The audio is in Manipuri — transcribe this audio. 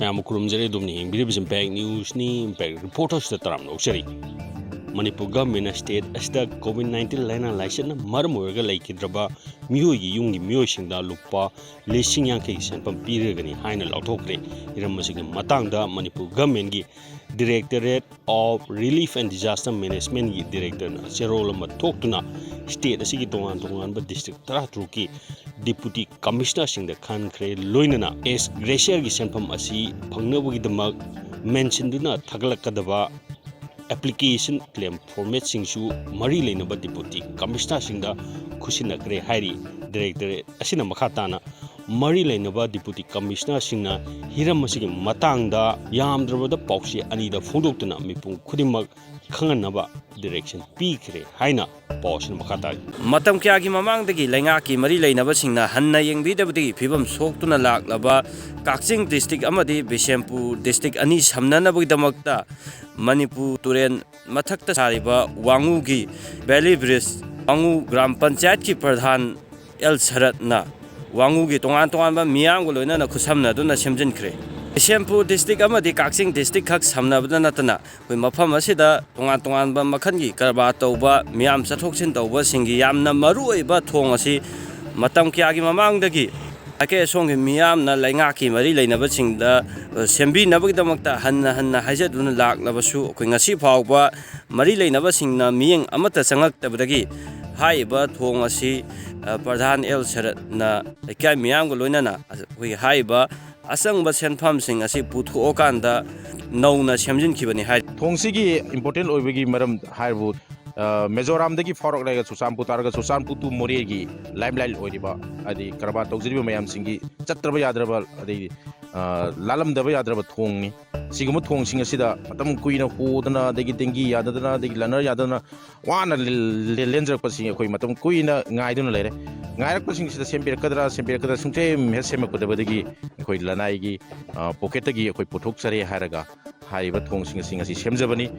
मैम खुरुमजरे इम्पैक्ट न्यूज़ नि इम्पैक्ट रिपोर्टर्स तराम नौचरी मणिपुर गवर्नमेंट स्टेट असिदा कोविड-19 लाइना लाइसन मरम ओरगा लैखिद्रबा मियोगी युंगी मियोसिंगदा लुपा लिसिंग यांखै सेंपम पीरगनी हाइना लाउथोक्रे इरमसिग मतांगदा मणिपुर गवर्नमेंट की directorate of relief and disaster management की डायरेक्टर चेरोल अमा थोक्तुना स्टेट असिगी तोंगान तोंगानबा डिस्ट्रिक्ट 13 की डिप्यूटी कमिश्नर सिंह खानख्रे लोइनना एस ग्रेशियर की सेंपम असी फंगनबुगिदमक मेंशनदुना थगलकदबा एप्लीकेशन क्लेम फॉर्मेट सिंगसु मरी लेनबा डिप्यूटी कमिश्नर सिंह खुसिनखरे हाइरी डायरेक्टरेट असिना मखाताना मरी लेनबा डिप्यूटी कमिश्नर सिंह हिरम असिगी मतांगदा यामद्रबदा पाउसे अनिदा फोंदोक्तुना मिपुंग खुदिमक खंगनबा डायरेक्शन पीखरे हाइना पाउसिन मखातारी मतम क्या की ममांगदगी लैंगा की मरी लेनबा सिंगना हन्ना यंगबिदबदी फिबम सोक्तुना लाक्लबा काक्चिंग डिस्ट्रिक्ट अमदी बिशेमपुर डिस्ट्रिक्ट अनि समननबगिदमक्ता मणिपुर तुरेन मथक्ता सारिबा वांगू की वैली ब्रिज वांगू ग्राम पंचायत की प्रधान एल शरदना वांगू की तोंगान तोंगानबा मियांग लोइना खुसमनदुना सेमजिनख्रे बिशेमपुर डिस्ट्रिक्ट अमदी काक्चिंग डिस्ट्रिक्ट खक समनबदा नतना कोई मफम असिदा तोंगान तोंगानबा मखनगी करबा तौबा मियाम चथोक्सिन तौबा सिंगी यामना मरुओइबा थोंग असि मतम क्यागी ममांगदगी अके सोंगे मियामना लैंगा की मरी लेनबा सिंगदा सेमबिनबगिदमक्ता हन्ना हन्ना हाइजदुना लाक्लबसु कोई ngasi फावबा मरी लेनबा सिंगना मियंग अमता चंगक्तबदगी हाइबा थोंग असि प्रधान एल शरदना लेकाय मियाम को लोइनना कोई हाइबा असंगबा सेनफम सिंग असि पुथोकांदा नौना सेमजिनखिबनि हाइ थोंसिगी इंपोर्टेंट ओइबगी मरम हाइबु मेजोराम दगी फॉरक लाइगा सुसानपु तारगा सुसानपु टू मोरेगी लाइमलाइट ओइरिबा अदि करबा तौजरिबा मयाम सिंगी चत्रबा याद्रबा अदि लालमदबा याद्रबा थोंगनी सिगम थोंसिंग असिदा मतम कुइना होदना दगी देंगी याददना दगी लनर यादना वाना लेंजरपसिंग अखोइ मतम कुइना गाइदुना लेरे गायरपसिंग सिदा सेम्पेरकदरा सुंथे मेस सेमकदबदगी अखोइ लनाइगी पॉकेटगी अखोइ पुथोक्सरे हारगा हाइबा थोंसिंग सिंग असि सेमजबनी।